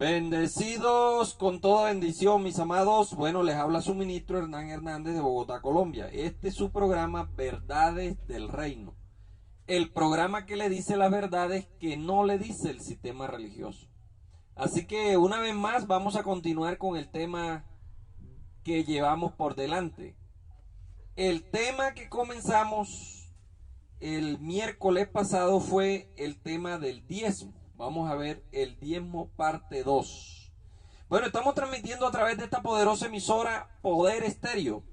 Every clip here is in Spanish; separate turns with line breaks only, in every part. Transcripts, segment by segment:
Bendecidos con toda bendición, mis amados. Bueno, les habla su ministro Hernán Hernández de Bogotá, Colombia. Este es su programa Verdades del Reino. El programa que le dice las verdades que no le dice el sistema religioso. Así que una vez más vamos a continuar con el tema que llevamos por delante. El tema que comenzamos el miércoles pasado fue el tema del diezmo. Vamos a ver el diezmo parte 2. Bueno, estamos transmitiendo a través de esta poderosa emisora Poder Estéreo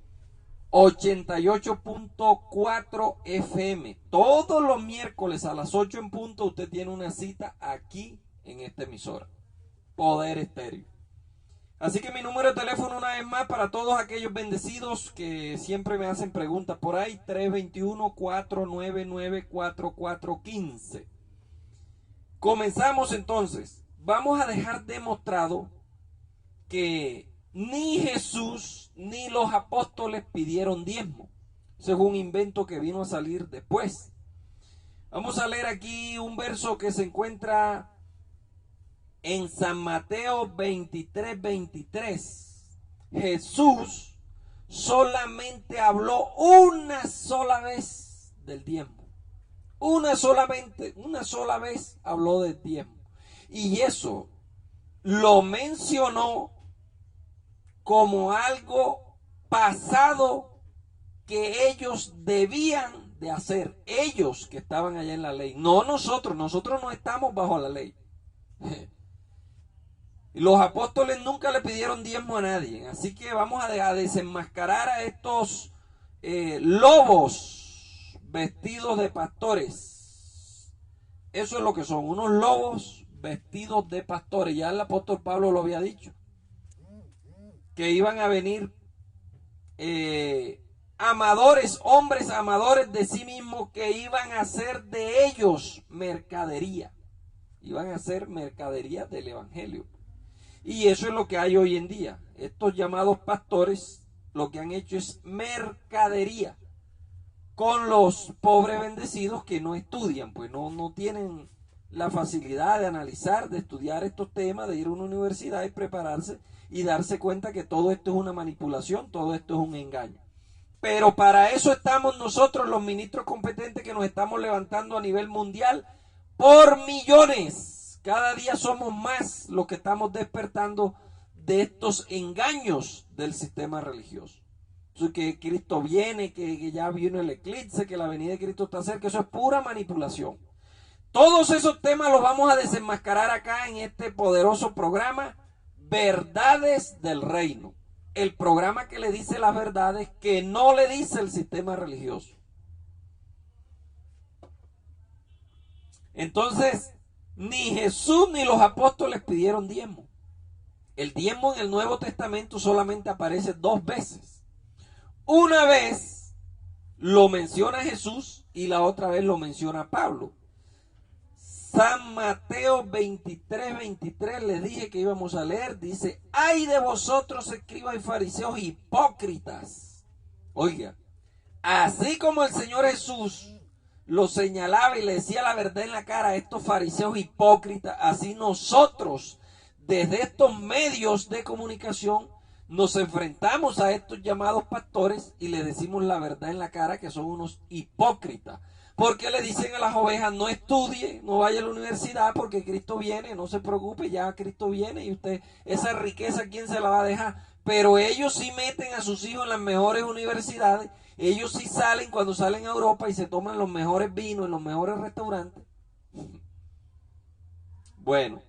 88.4 FM. Todos los miércoles a las 8 en punto usted tiene una cita aquí en esta emisora Poder Estéreo. Así que mi número de teléfono una vez más para todos aquellos bendecidos que siempre me hacen preguntas por ahí, 321-499-4415. Comenzamos entonces. Vamos a dejar demostrado que ni Jesús ni los apóstoles pidieron diezmo. Ese es un invento que vino a salir después. Vamos a leer aquí un verso que se encuentra en San Mateo 23:23. Jesús solamente habló una sola vez del diezmo. Una sola vez habló del diezmo. Y eso lo mencionó como algo pasado que ellos debían de hacer. Ellos que estaban allá en la ley. No nosotros no estamos bajo la ley. Los apóstoles nunca le pidieron diezmo a nadie. Así que vamos a desenmascarar a estos lobos vestidos de pastores. Eso es lo que son, unos lobos vestidos de pastores. Ya el apóstol Pablo lo había dicho, que iban a venir amadores, hombres amadores de sí mismos, que iban a hacer de ellos mercadería. Iban a hacer mercadería del evangelio. Y eso es lo que hay hoy en día. Estos llamados pastores lo que han hecho es mercadería con los pobres bendecidos que no estudian, pues no tienen la facilidad de analizar, de estudiar estos temas, de ir a una universidad y prepararse y darse cuenta que todo esto es una manipulación, todo esto es un engaño. Pero para eso estamos nosotros, los ministros competentes, que nos estamos levantando a nivel mundial por millones. Cada día somos más los que estamos despertando de estos engaños del sistema religioso. Que Cristo viene, que ya vino el eclipse, que la venida de Cristo está cerca, eso es pura manipulación. Todos esos temas los vamos a desenmascarar acá en este poderoso programa, Verdades del Reino. El programa que le dice las verdades que no le dice el sistema religioso. Entonces, ni Jesús ni los apóstoles pidieron diezmo. El diezmo en el Nuevo Testamento solamente aparece 2 veces. Una vez lo menciona Jesús y la otra vez lo menciona Pablo. San Mateo 23:23, les dije que íbamos a leer, dice: ¡ay de vosotros, escribas y fariseos hipócritas! Oiga, así como el Señor Jesús lo señalaba y le decía la verdad en la cara a estos fariseos hipócritas, así nosotros, desde estos medios de comunicación, nos enfrentamos a estos llamados pastores y le decimos la verdad en la cara, que son unos hipócritas. Porque le dicen a las ovejas: no estudie, no vaya a la universidad, porque Cristo viene, no se preocupe, ya Cristo viene y usted, esa riqueza, ¿quién se la va a dejar? Pero ellos sí meten a sus hijos en las mejores universidades, ellos sí salen cuando salen a Europa y se toman los mejores vinos en los mejores restaurantes. Bueno,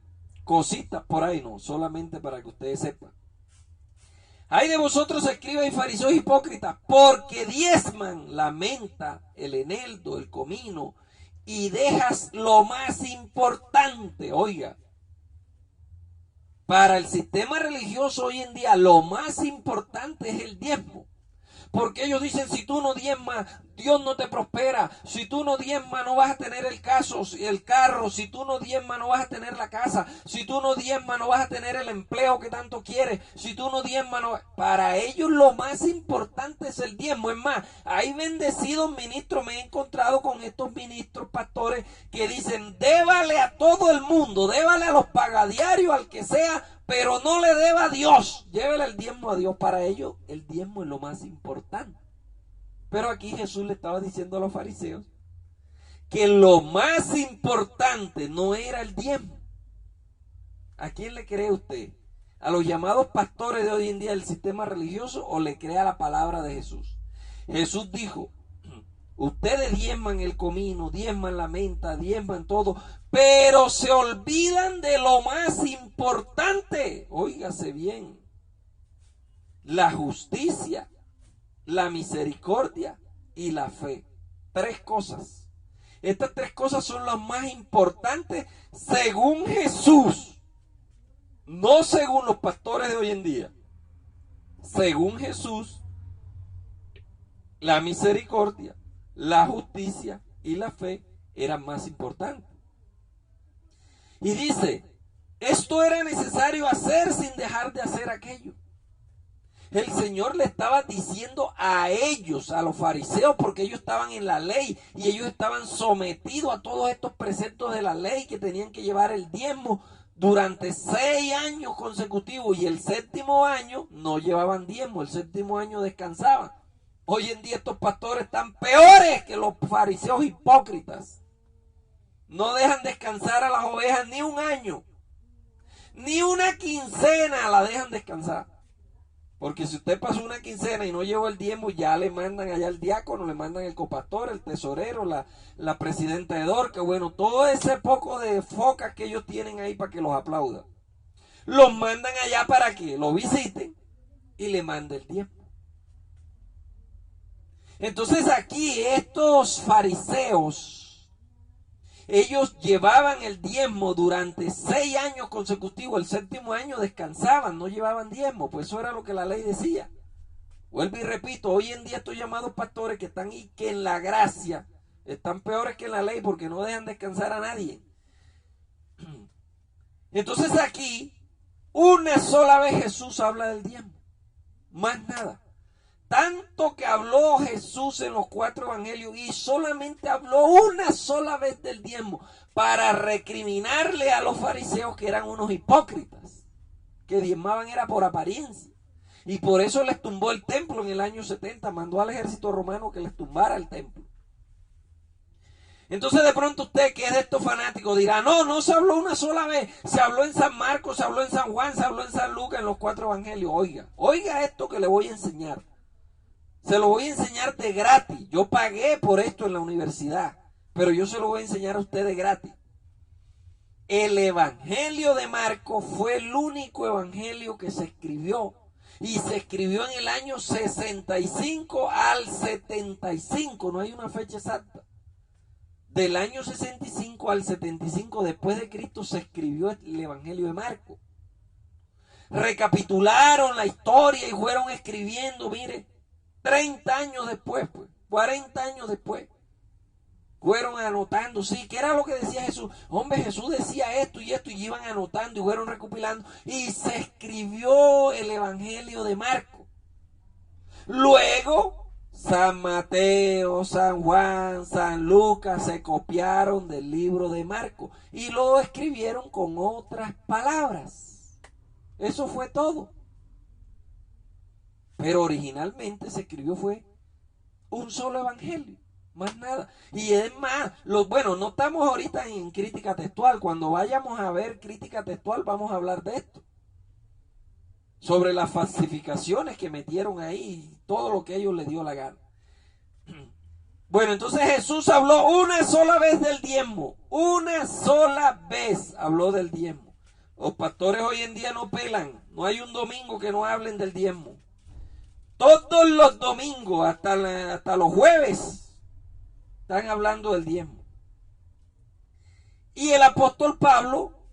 cositas por ahí, no, solamente para que ustedes sepan. ¡ay de vosotros, escribas y fariseos hipócritas! Porque diezman la menta, el eneldo, el comino, y dejas lo más importante. Oiga, para el sistema religioso hoy en día lo más importante es el diezmo. Porque ellos dicen, si tú no diezmas, Dios no te prospera. Si tú no diezmas, no vas a tener el carro. Si tú no diezmas, no vas a tener la casa. Si tú no diezmas, no vas a tener el empleo que tanto quieres. Si tú no diezmas, no... Para ellos lo más importante es el diezmo. Es más, hay bendecidos ministros. Me he encontrado con estos ministros, pastores, que dicen, débale a todo el mundo, débale a los pagadiarios, al que sea, pero no le deba a Dios. Llévele el diezmo a Dios. Para ellos el diezmo es lo más importante. Pero aquí Jesús le estaba diciendo a los fariseos que lo más importante no era el diezmo. ¿A quién le cree usted? ¿A los llamados pastores de hoy en día del sistema religioso o le cree a la palabra de Jesús? Jesús dijo, ustedes diezman el comino, diezman la menta, diezman todo, pero se olvidan de lo más importante. Óigase bien, la justicia, la misericordia y la fe. 3 cosas. Estas 3 cosas son las más importantes según Jesús, no según los pastores de hoy en día. Según Jesús, la misericordia, la justicia y la fe eran más importantes. Y dice, esto era necesario hacer sin dejar de hacer aquello. El Señor le estaba diciendo a ellos, a los fariseos, porque ellos estaban en la ley y ellos estaban sometidos a todos estos preceptos de la ley, que tenían que llevar el diezmo durante 6 años consecutivos, y el 7º año no llevaban diezmo, el 7º año descansaban. Hoy en día estos pastores están peores que los fariseos hipócritas. No dejan descansar a las ovejas ni un año, ni una quincena la dejan descansar. Porque si usted pasó una quincena y no llevó el diezmo, ya le mandan allá el diácono, le mandan el copastor, el tesorero, la presidenta de Dorcas, bueno, todo ese poco de focas que ellos tienen ahí para que los aplaudan. Los mandan allá para que lo visiten y le manden el diezmo. Entonces aquí estos fariseos, ellos llevaban el diezmo durante 6 años consecutivos. El 7º año descansaban, no llevaban diezmo. Pues eso era lo que la ley decía. Vuelvo y repito, hoy en día estos llamados pastores que están y que en la gracia están peores que en la ley, porque no dejan descansar a nadie. Entonces aquí, una sola vez Jesús habla del diezmo. Más nada. Tanto que habló Jesús en los 4 evangelios y solamente habló una sola vez del diezmo para recriminarle a los fariseos, que eran unos hipócritas, que diezmaban era por apariencia. Y por eso les tumbó el templo en el año 70, mandó al ejército romano que les tumbara el templo. Entonces de pronto usted, que es de estos fanáticos, dirá, no se habló una sola vez, se habló en San Marcos, se habló en San Juan, se habló en San Lucas, en los 4 evangelios. Oiga esto que le voy a enseñar. Se lo voy a enseñar de gratis. Yo pagué por esto en la universidad, pero yo se lo voy a enseñar a ustedes gratis. El evangelio de Marcos fue el único evangelio que se escribió, y se escribió en el año 65 al 75, no hay una fecha exacta. Del año 65 al 75 después de Cristo se escribió el evangelio de Marcos. Recapitularon la historia y fueron escribiendo, mire, 30 años después, 40 años después, fueron anotando, sí, ¿qué era lo que decía Jesús? Hombre, Jesús decía esto, y iban anotando y fueron recopilando, y se escribió el evangelio de Marcos. Luego, San Mateo, San Juan, San Lucas se copiaron del libro de Marcos y lo escribieron con otras palabras. Eso fue todo. Pero originalmente se escribió fue un solo evangelio, más nada. Y es más, no estamos ahorita en crítica textual. Cuando vayamos a ver crítica textual vamos a hablar de esto. Sobre las falsificaciones que metieron ahí y todo lo que a ellos les dio la gana. Bueno, entonces Jesús habló una sola vez del diezmo. Una sola vez habló del diezmo. Los pastores hoy en día no pelan. No hay un domingo que no hablen del diezmo. Todos los domingos, hasta los jueves, están hablando del diezmo. Y el apóstol Pablo,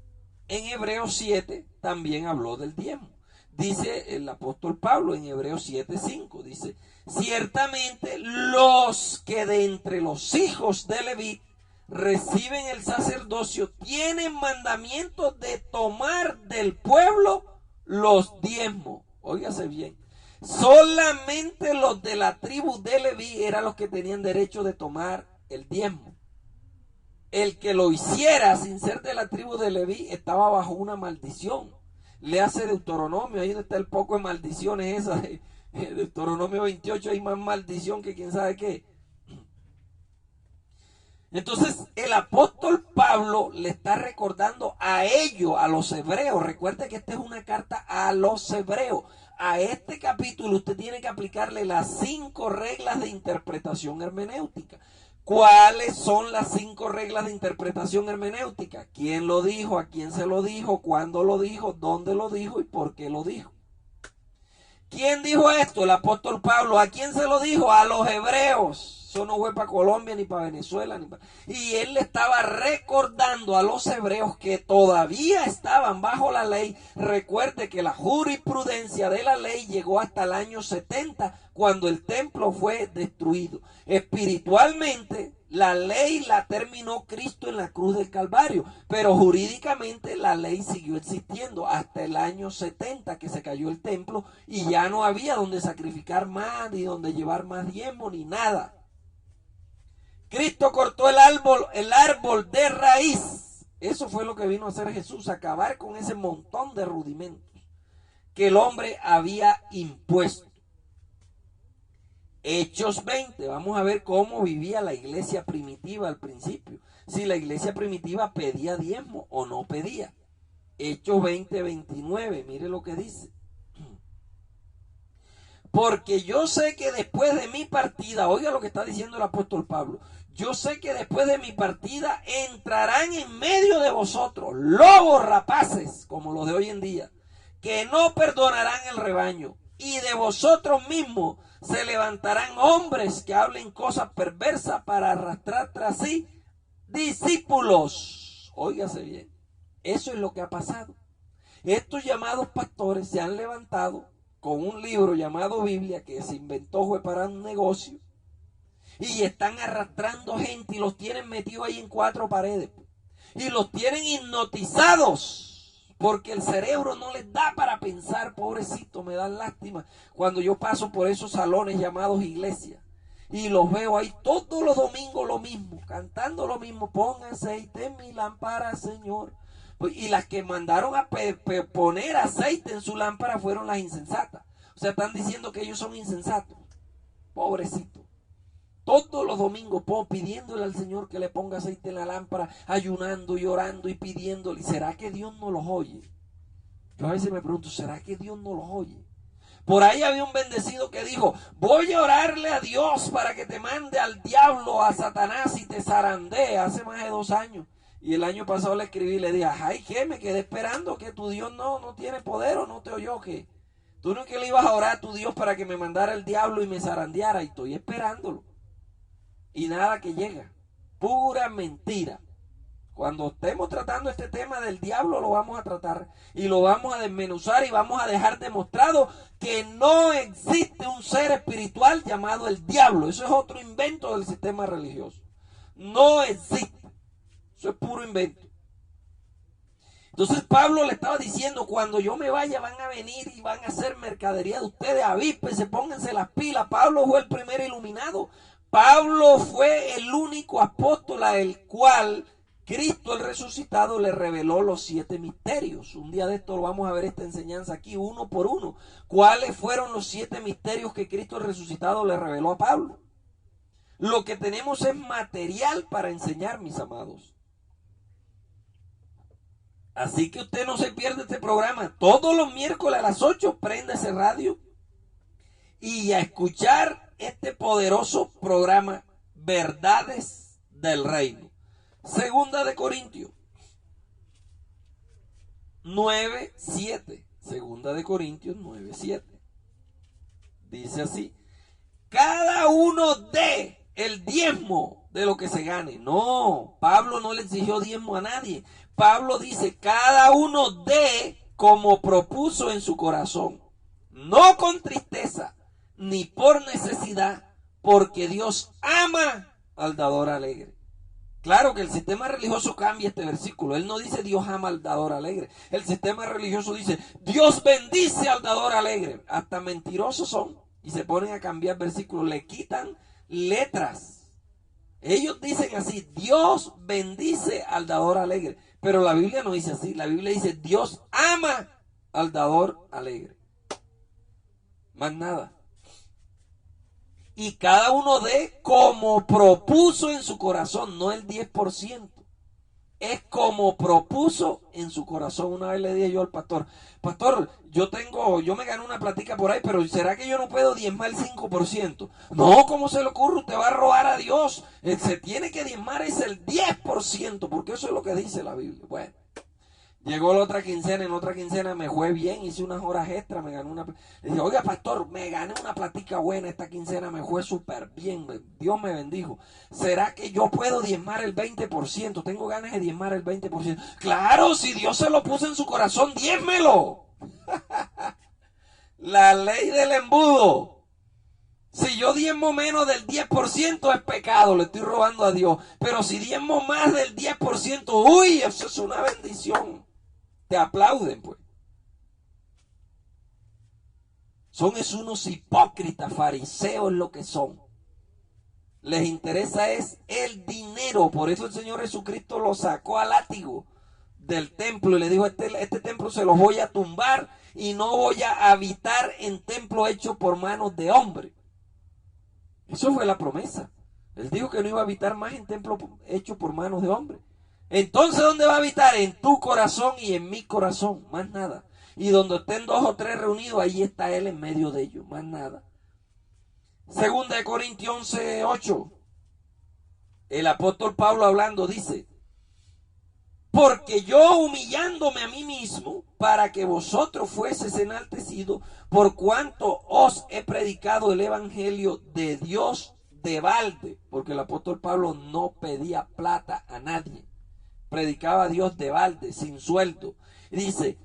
en Hebreos 7, también habló del diezmo. Dice el apóstol Pablo en Hebreos 7:5, dice, ciertamente los que de entre los hijos de Leví reciben el sacerdocio tienen mandamiento de tomar del pueblo los diezmos. Óigase bien, solamente los de la tribu de Leví eran los que tenían derecho de tomar el diezmo. El que lo hiciera sin ser de la tribu de Leví estaba bajo una maldición. Le hace Deuteronomio, ahí donde está el poco de maldiciones esa de Deuteronomio 28, hay más maldición que quién sabe qué. Entonces el apóstol Pablo le está recordando a ellos, a los hebreos. Recuerde que esta es una carta a los hebreos. A este capítulo usted tiene que aplicarle las 5 reglas de interpretación hermenéutica. ¿Cuáles son las 5 reglas de interpretación hermenéutica? ¿Quién lo dijo? ¿A quién se lo dijo? ¿Cuándo lo dijo? ¿Dónde lo dijo? ¿Y por qué lo dijo? ¿Quién dijo esto? El apóstol Pablo. ¿A quién se lo dijo? A los hebreos. Eso no fue para Colombia ni para Venezuela. Y él le estaba recordando a los hebreos que todavía estaban bajo la ley. Recuerde que la jurisprudencia de la ley llegó hasta el año 70, cuando el templo fue destruido. Espiritualmente, la ley la terminó Cristo en la cruz del Calvario, pero jurídicamente la ley siguió existiendo hasta el año 70, que se cayó el templo y ya no había donde sacrificar más, ni donde llevar más diezmo, ni nada. Cristo cortó el árbol de raíz. Eso fue lo que vino a hacer Jesús, acabar con ese montón de rudimentos que el hombre había impuesto. Hechos 20, vamos a ver cómo vivía la iglesia primitiva al principio. Si la iglesia primitiva pedía diezmo o no pedía. Hechos 20, 29, mire lo que dice. Porque yo sé que después de mi partida, oiga lo que está diciendo el apóstol Pablo, yo sé que después de mi partida entrarán en medio de vosotros lobos rapaces, como los de hoy en día, que no perdonarán el rebaño, y de vosotros mismos se levantarán hombres que hablen cosas perversas para arrastrar tras sí discípulos. Óigase bien, eso es lo que ha pasado. Estos llamados pastores se han levantado con un libro llamado Biblia, que se inventó fue para un negocio, y están arrastrando gente y los tienen metidos ahí en 4 paredes y los tienen hipnotizados porque el cerebro no les da para pensar. Pobrecito, me da lástima cuando yo paso por esos salones llamados iglesias y los veo ahí todos los domingos lo mismo, cantando lo mismo, pon aceite en mi lámpara, Señor. Y las que mandaron a poner aceite en su lámpara fueron las insensatas. O sea, están diciendo que ellos son insensatos. Pobrecito. Todos los domingos pidiéndole al Señor que le ponga aceite en la lámpara, ayunando y orando y pidiéndole. ¿Será que Dios no los oye? Yo a veces me pregunto, ¿será que Dios no los oye? Por ahí había un bendecido que dijo, voy a orarle a Dios para que te mande al diablo, a Satanás, y te zarandee, hace más de 2 años. Y el año pasado le escribí y le dije, ay, ¿qué? Me quedé esperando que tu Dios no tiene poder, o no te oyó, que tú no que le ibas a orar a tu Dios para que me mandara el diablo y me zarandeara, y estoy esperándolo. Y nada que llega, pura mentira. Cuando estemos tratando este tema del diablo, lo vamos a tratar y lo vamos a desmenuzar y vamos a dejar demostrado que no existe un ser espiritual llamado el diablo. Eso es otro invento del sistema religioso. No existe. Eso es puro invento. Entonces Pablo le estaba diciendo, cuando yo me vaya van a venir y van a hacer mercadería de ustedes, avíspense, pónganse las pilas. Pablo fue el primer iluminado. Pablo fue el único apóstol al cual Cristo el resucitado le reveló los 7 misterios. Un día de esto vamos a ver esta enseñanza aquí uno por uno. ¿Cuáles fueron los 7 misterios que Cristo el resucitado le reveló a Pablo? Lo que tenemos es material para enseñar, mis amados. Así que usted no se pierde este programa. Todos los miércoles a las 8 prenda ese radio y a escuchar este poderoso programa, Verdades del Reino. Segunda de Corintios 9:7. Segunda de Corintios 9:7. Dice así: cada uno dé el diezmo de lo que se gane. No, Pablo no le exigió diezmo a nadie. Pablo dice, cada uno dé como propuso en su corazón, no con tristeza, ni por necesidad, porque Dios ama al dador alegre. Claro que el sistema religioso cambia este versículo. Él no dice Dios ama al dador alegre. El sistema religioso dice Dios bendice al dador alegre. Hasta mentirosos son y se ponen a cambiar versículos. Le quitan letras. Ellos dicen así, Dios bendice al dador alegre. Pero la Biblia no dice así. La Biblia dice Dios ama al dador alegre. Más nada. Y cada uno dé como propuso en su corazón, no el 10%. Es como propuso en su corazón. Una vez le dije yo al pastor, yo me gané una platica por ahí, pero ¿será que yo no puedo diezmar el 5%? No, ¿cómo se le ocurre? Usted va a robar a Dios. Se tiene que diezmar es el 10%, porque eso es lo que dice la Biblia. Bueno. Llegó la otra quincena, en otra quincena me fue bien, hice unas horas extras, me gané una... Le dije, oiga pastor, me gané una platica buena, esta quincena me fue súper bien, Dios me bendijo. ¿Será que yo puedo diezmar el 20%? Tengo ganas de diezmar el 20%. Claro, si Dios se lo puso en su corazón, diezmelo. La ley del embudo. Si yo diezmo menos del 10% es pecado, le estoy robando a Dios. Pero si diezmo más del 10%, uy, eso es una bendición. Te aplauden, pues. Son unos hipócritas, fariseos lo que son. Les interesa es el dinero. Por eso el Señor Jesucristo lo sacó a látigo del templo y le dijo, este templo se los voy a tumbar y no voy a habitar en templo hecho por manos de hombre. Eso fue la promesa. Él dijo que no iba a habitar más en templo hecho por manos de hombre. Entonces, ¿dónde va a habitar? En tu corazón y en mi corazón, más nada. Y donde estén 2 o 3 reunidos, ahí está Él en medio de ellos, más nada. Segunda de Corintios 11:8. El apóstol Pablo hablando dice, porque yo humillándome a mí mismo, para que vosotros fueseis enaltecidos, por cuanto os he predicado el evangelio de Dios de balde, porque el apóstol Pablo no pedía plata a nadie. Predicaba a Dios de balde, sin sueldo. Y dice,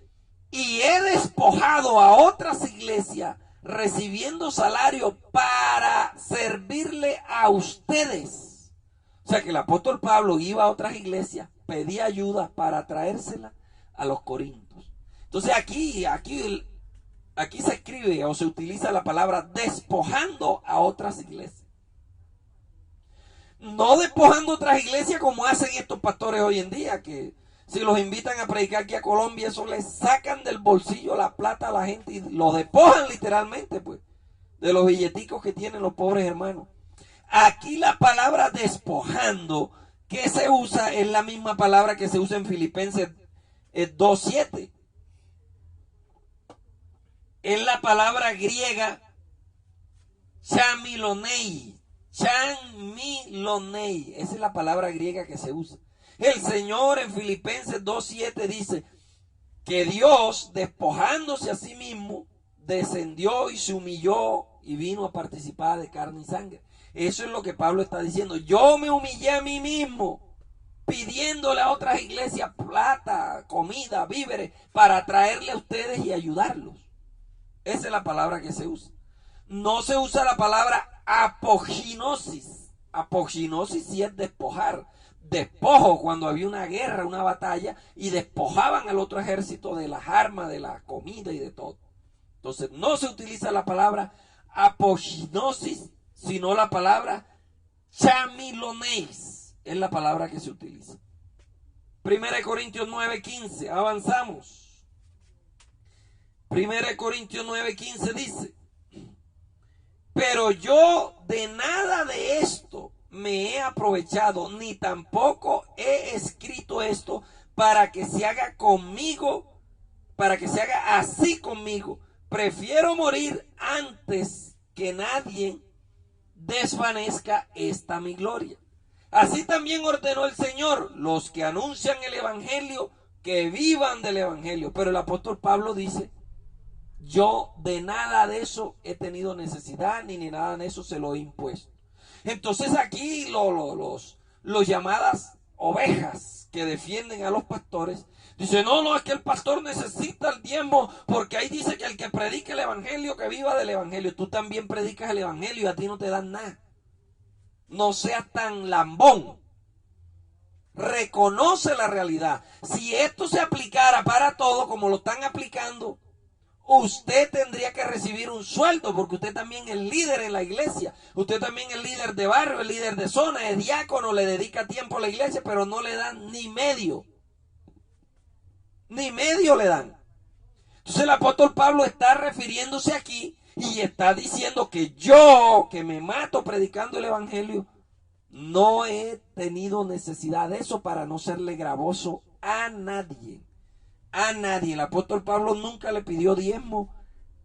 y he despojado a otras iglesias recibiendo salario para servirle a ustedes. O sea que el apóstol Pablo iba a otras iglesias, pedía ayuda para traérsela a los corintios. Entonces aquí se escribe o se utiliza la palabra despojando a otras iglesias. No despojando otras iglesias como hacen estos pastores hoy en día, que si los invitan a predicar aquí a Colombia, eso les sacan del bolsillo la plata a la gente y los despojan literalmente, pues, de los billeticos que tienen los pobres hermanos. Aquí la palabra despojando que se usa es la misma palabra que se usa en Filipenses 2:7. Es la palabra griega chamilonei. Chamilonei, esa es la palabra griega que se usa. El Señor en Filipenses 2:7 dice que Dios, despojándose a sí mismo, descendió y se humilló y vino a participar de carne y sangre. Eso es lo que Pablo está diciendo. Yo me humillé a mí mismo, pidiéndole a otras iglesias plata, comida, víveres, para traerle a ustedes y ayudarlos. Esa es la palabra que se usa. No se usa la palabra apoginosis. Apoginosis sí es despojar. Despojo cuando había una guerra, una batalla, y despojaban al otro ejército de las armas, de la comida y de todo. Entonces no se utiliza la palabra apoginosis, sino la palabra chamiloneis. Es la palabra que se utiliza. 1 Corintios 9:15, avanzamos. 1 Corintios 9:15 dice, pero yo de nada de esto me he aprovechado, ni tampoco he escrito esto para que se haga conmigo, para que se haga así conmigo. Prefiero morir antes que nadie desvanezca esta mi gloria. Así también ordenó el Señor, los que anuncian el evangelio, que vivan del evangelio. Pero el apóstol Pablo dice, yo de nada de eso he tenido necesidad, ni nada de eso se lo he impuesto. Entonces aquí los llamadas ovejas que defienden a los pastores, dicen, no, es que el pastor necesita el diezmo, porque ahí dice que el que predique el evangelio, que viva del evangelio. Tú también predicas el evangelio y a ti no te dan nada. No seas tan lambón. Reconoce la realidad. Si esto se aplicara para todo como lo están aplicando, usted tendría que recibir un sueldo, porque usted también es líder en la iglesia. Usted también es líder de barrio, es líder de zona, es diácono, le dedica tiempo a la iglesia, pero no le dan ni medio. Ni medio le dan. Entonces el apóstol Pablo está refiriéndose aquí y está diciendo que yo, que me mato predicando el evangelio, no he tenido necesidad de eso para no serle gravoso a nadie. A nadie. El apóstol Pablo nunca le pidió diezmo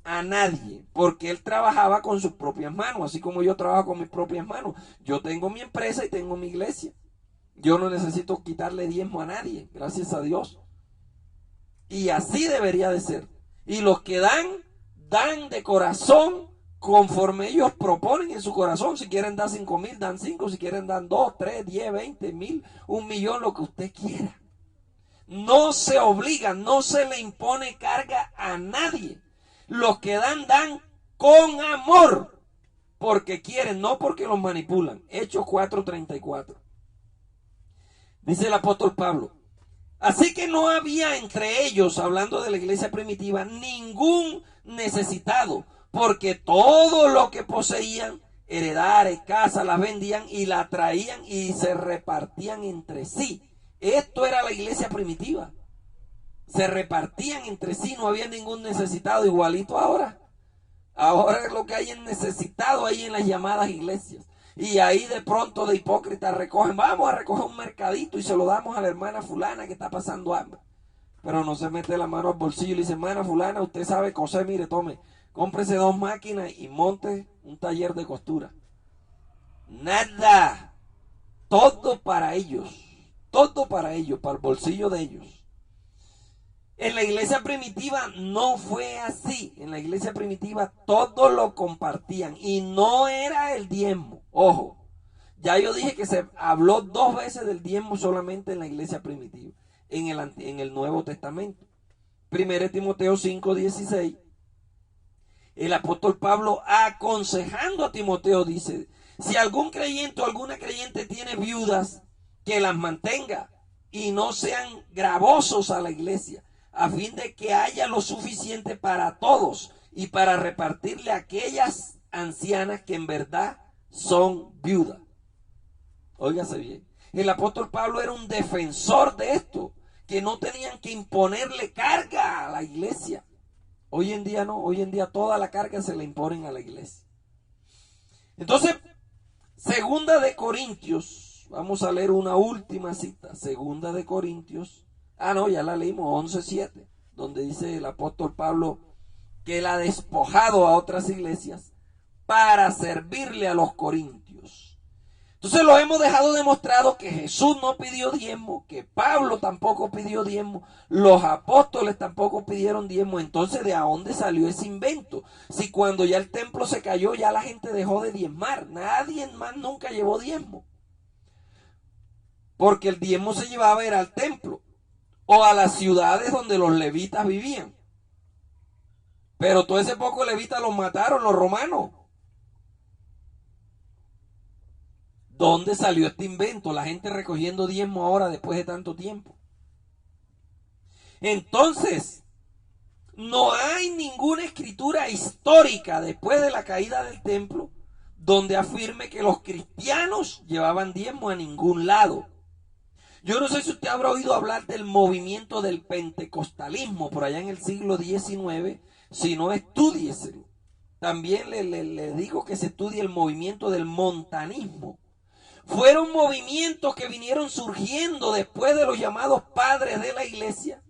a nadie, porque él trabajaba con sus propias manos, así como yo trabajo con mis propias manos. Yo tengo mi empresa y tengo mi iglesia. Yo no necesito quitarle diezmo a nadie, gracias a Dios. Y así debería de ser. Y los que dan, dan de corazón, conforme ellos proponen en su corazón. Si quieren dar 5,000, dan 5. Si quieren dar 2, 3, 10, 20, 1,000, 1,000,000, lo que usted quiera. No se obliga, no se le impone carga a nadie. Los que dan, dan con amor, porque quieren, no porque los manipulan. Hechos 4:34. Dice el apóstol Pablo: así que no había entre ellos, hablando de la iglesia primitiva, ningún necesitado, porque todo lo que poseían, heredares, casas, las vendían y las traían y se repartían entre sí. Esto era la iglesia primitiva. Se repartían entre sí, no había ningún necesitado, igualito ahora. Ahora es lo que hay en necesitado ahí en las llamadas iglesias. Y ahí de pronto de hipócritas recogen, vamos a recoger un mercadito y se lo damos a la hermana fulana que está pasando hambre. Pero no se mete la mano al bolsillo y le dice: hermana fulana, usted sabe coser, mire, tome, cómprese 2 máquinas y monte un taller de costura. Nada. Todo para ellos. Todo para ellos, para el bolsillo de ellos. En la iglesia primitiva no fue así. En la iglesia primitiva todos lo compartían y no era el diezmo. Ojo, ya yo dije que se habló 2 veces del diezmo solamente en la iglesia primitiva, en el Nuevo Testamento. 1 Timoteo 5:16. El apóstol Pablo, aconsejando a Timoteo, dice: si algún creyente o alguna creyente tiene viudas, que las mantenga y no sean gravosos a la iglesia, a fin de que haya lo suficiente para todos y para repartirle a aquellas ancianas que en verdad son viudas. Óigase bien, el apóstol Pablo era un defensor de esto, que no tenían que imponerle carga a la iglesia. Hoy en día no, hoy en día toda la carga se le imponen a la iglesia. Entonces, 2 de Corintios, vamos a leer una última cita, 2 de Corintios, ya la leímos, 11:7, donde dice el apóstol Pablo que él ha despojado a otras iglesias para servirle a los corintios. Entonces lo hemos dejado demostrado que Jesús no pidió diezmo, que Pablo tampoco pidió diezmo, los apóstoles tampoco pidieron diezmo. Entonces, ¿de dónde salió ese invento? Si cuando ya el templo se cayó, ya la gente dejó de diezmar, nadie más nunca llevó diezmo. Porque el diezmo se llevaba era al templo o a las ciudades donde los levitas vivían. Pero todo ese poco levitas los mataron los romanos. ¿Dónde salió este invento? La gente recogiendo diezmo ahora después de tanto tiempo. Entonces, no hay ninguna escritura histórica después de la caída del templo donde afirme que los cristianos llevaban diezmo a ningún lado. Yo no sé si usted habrá oído hablar del movimiento del pentecostalismo por allá en el siglo XIX. Si no, estúdieselo. También le digo que se estudie el movimiento del montanismo. Fueron movimientos que vinieron surgiendo después de los llamados padres de la iglesia.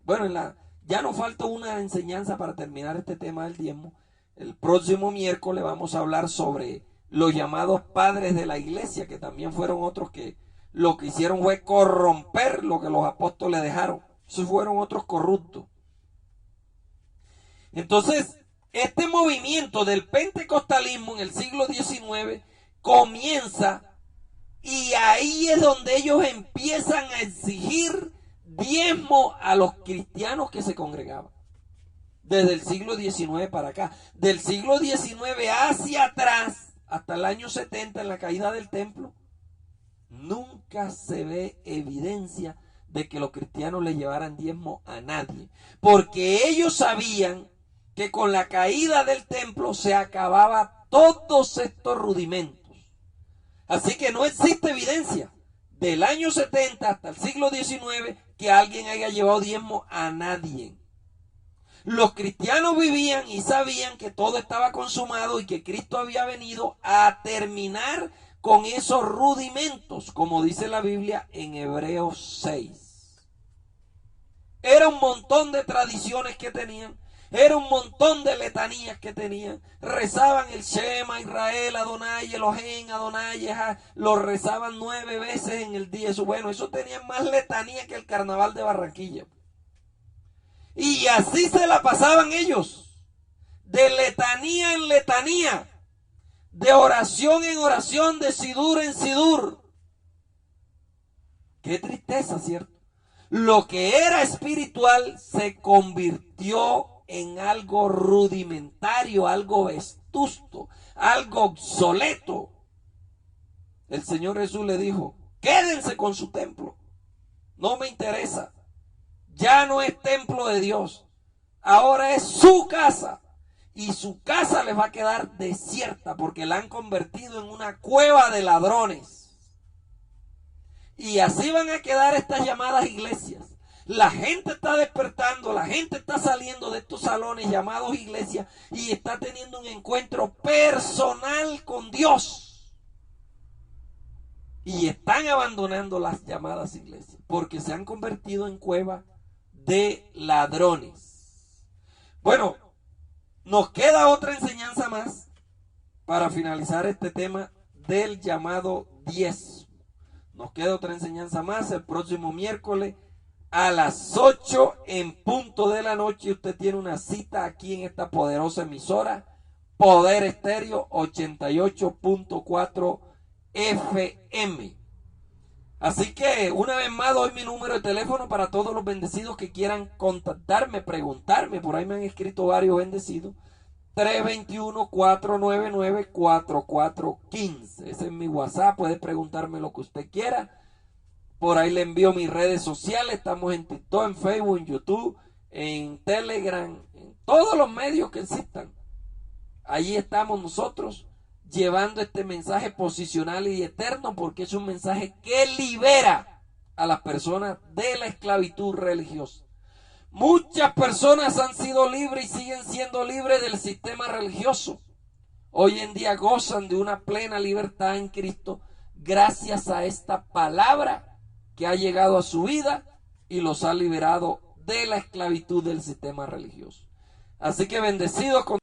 Bueno, ya nos falta una enseñanza para terminar este tema del diezmo. El próximo miércoles vamos a hablar sobre los llamados padres de la iglesia, que también fueron otros que lo que hicieron fue corromper lo que los apóstoles dejaron. Esos fueron otros corruptos. Entonces, este movimiento del pentecostalismo en el siglo XIX comienza, y ahí es donde ellos empiezan a exigir diezmo a los cristianos que se congregaban. desde el siglo XIX para acá. Del siglo XIX hacia atrás, hasta el año 70, en la caída del templo, nunca se ve evidencia de que los cristianos le llevaran diezmo a nadie, porque ellos sabían que con la caída del templo se acababa todos estos rudimentos. Así que no existe evidencia del año 70 hasta el siglo XIX que alguien haya llevado diezmo a nadie. Los cristianos vivían y sabían que todo estaba consumado y que Cristo había venido a terminar con esos rudimentos, como dice la Biblia en Hebreos 6. Era un montón de tradiciones que tenían, era un montón de letanías que tenían. Rezaban el Shema Israel, Adonai, Elohim, Adonai, lo rezaban 9 veces en el día. Bueno, eso tenía más letanía que el carnaval de Barranquilla. Y así se la pasaban ellos, de letanía en letanía, de oración en oración, de sidur en sidur. Qué tristeza, ¿cierto? Lo que era espiritual se convirtió en algo rudimentario, algo vetusto, algo obsoleto. El Señor Jesús le dijo: quédense con su templo, no me interesa. Ya no es templo de Dios, ahora es su casa. Y su casa les va a quedar desierta porque la han convertido en una cueva de ladrones. Y así van a quedar estas llamadas iglesias. La gente está despertando, la gente está saliendo de estos salones llamados iglesias y está teniendo un encuentro personal con Dios. Y están abandonando las llamadas iglesias porque se han convertido en cueva de ladrones. Bueno, nos queda otra enseñanza más para finalizar este tema del llamado diezmo. Nos queda otra enseñanza más el próximo miércoles a las 8 en punto de la noche. Usted tiene una cita aquí en esta poderosa emisora, Poder Estéreo 88.4 FM. Así que una vez más doy mi número de teléfono para todos los bendecidos que quieran contactarme, preguntarme. Por ahí me han escrito varios bendecidos. 321-499-4415. Ese es mi WhatsApp. Puede preguntarme lo que usted quiera. Por ahí le envío mis redes sociales. Estamos en TikTok, en Facebook, en YouTube, en Telegram, en todos los medios que existan. Allí estamos nosotros llevando este mensaje posicional y eterno, porque es un mensaje que libera a las personas de la esclavitud religiosa. Muchas personas han sido libres y siguen siendo libres del sistema religioso. Hoy en día gozan de una plena libertad en Cristo gracias a esta palabra que ha llegado a su vida y los ha liberado de la esclavitud del sistema religioso. Así que bendecidos con